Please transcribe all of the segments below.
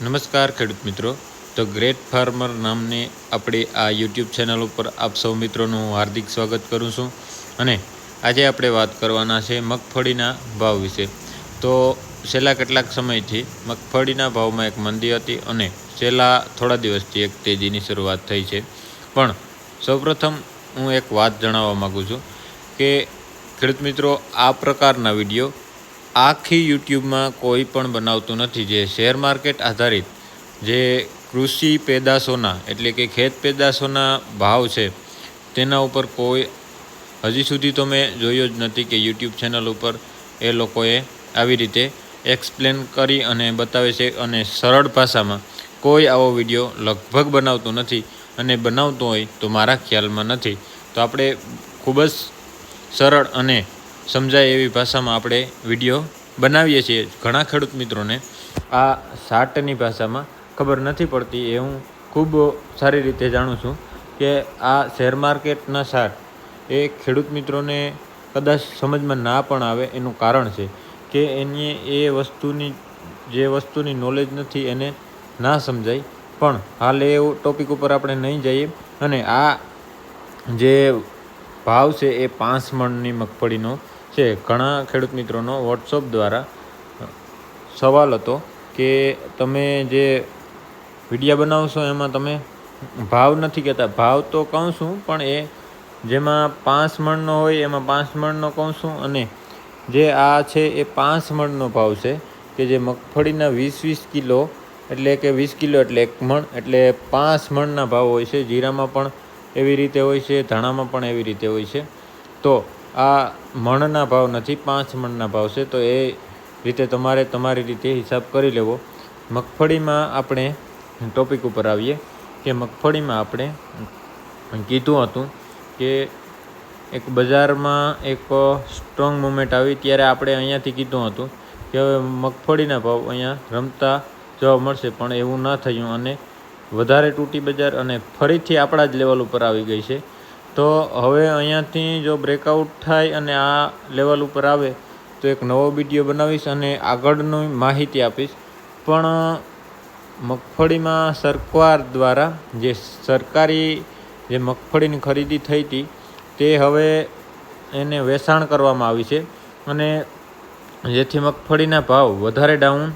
નમસ્કાર ખેડૂત મિત્રો, તો ગ્રેટ ફાર્મર નામની આપણી આ યુટ્યુબ ચેનલ ઉપર આપ સૌ મિત્રોનું હાર્દિક સ્વાગત કરું છું. અને આજે આપણે વાત કરવાના છે મગફળીના ભાવ વિશે. તો છેલ્લા કેટલાક સમયથી મગફળીના ભાવમાં એક મંદી હતી અને છેલ્લા થોડા દિવસથી એક તેજીની શરૂઆત થઈ છે. પણ સૌપ્રથમ હું એક વાત જણાવવા માગું છું કે ખેડૂત મિત્રો, આ પ્રકારના વિડીયો આખી યુટ્યુબમાં કોઈ પણ બનાવતું નથી. જે શેર માર્કેટ આધારિત જે કૃષિ પેદાશોના એટલે કે ખેત પેદાશોના ભાવ છે તેના ઉપર કોઈ હજી સુધી તો મેં જોયું જ નથી કે યુટ્યુબ ચેનલ ઉપર એ લોકોએ આવી રીતે એક્સપ્લેન કરી અને બતાવે છે. અને સરળ ભાષામાં કોઈ આવો વિડીયો લગભગ બનાવતું નથી, અને બનાવતું હોય તો મારા ખ્યાલમાં નથી. તો આપણે ખૂબ જ સરળ અને સમજાય એવી ભાષામાં આપણે વિડીયો બનાવીએ છીએ. ઘણા ખેડૂત મિત્રોને આ શાર્ટની ભાષામાં ખબર નથી પડતી, એ હું ખૂબ સારી રીતે જાણું છું કે આ શેર માર્કેટના શાર્ટ એ ખેડૂત મિત્રોને કદાચ સમજમાં ના પણ આવે. એનું કારણ છે કે એને એ વસ્તુની નોલેજ નથી, એને ના સમજાય. પણ હાલ એ ટોપિક ઉપર આપણે નહીં જઈએ. અને આ જે ભાવ છે એ 5 મણની મગફળીનો છે. ઘણા ખેડૂત મિત્રોનો વોટ્સઅપ દ્વારા સવાલ હતો કે તમે જે વિડીયા બનાવશો એમાં તમે ભાવ નથી કહેતા. ભાવ તો કહું છું, પણ એ જેમાં 5 મણનો હોય એમાં 5 મણનો કહું છું, અને જે આ છે એ 5 મણનો ભાવ છે કે જે મગફળીના 20 કિલો એટલે કે 20 કિલો એટલે 1 મણ, એટલે 5 મણના ભાવ હોય છે. જીરામાં પણ એવી રીતે હોય છે, ધાણામાં પણ એવી રીતે હોય છે. તો આ મણના ભાવ નથી, 5 મણના ભાવ છે. તો એ રીતે તમારે તમારી રીતે હિસાબ કરી લેવો. મગફળીમાં આપણે ટોપિક ઉપર આવીએ કે મગફળીમાં આપણે કીધું હતું કે એક બજારમાં એક સ્ટ્રોંગ મુવમેન્ટ આવી ત્યારે આપણે અહીંયાથી કીધું હતું કે હવે મગફળીના ભાવ અહીંયા રમતા જોવા મળશે, પણ એવું ન થયું અને વધારે તૂટી બજાર અને ફરીથી આપણા જ લેવલ ઉપર આવી ગઈ છે. તો હવે અહીંયાથી જો બ્રેકઆઉટ થાય અને આ લેવલ ઉપર આવે તો એક નવો વિડીયો બનાવીશ અને આગળની માહિતી આપીશ. પણ મગફળીમાં સરકાર દ્વારા જે સરકારી જે મગફળીની ખરીદી થઈ હતી તે હવે એને વેચાણ કરવામાં આવી છે, અને જેથી મગફળીના ભાવ વધારે ડાઉન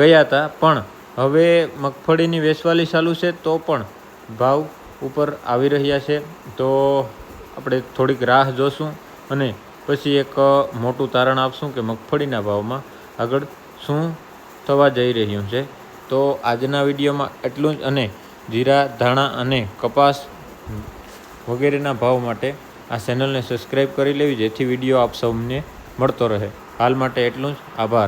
ગયા હતા. પણ હવે મગફળીની વેચવાલી ચાલુ છે તો પણ ભાવ ઉપર આવી રહ્યા છે. તો આપણે થોડીક રાહ જોશું અને પછી એક મોટું તારણ આપશું કે મગફળીના ભાવમાં આગળ શું થવા જઈ રહ્યું છે. તો આજના વિડીયોમાં એટલું જ. અને જીરા, ધાણા અને કપાસ વગેરેના ભાવ માટે આ ચેનલને સબસ્ક્રાઈબ કરી લેવી, જેથી વિડીયો આપ સૌને મળતો રહે. હાલ માટે એટલું જ. આભાર.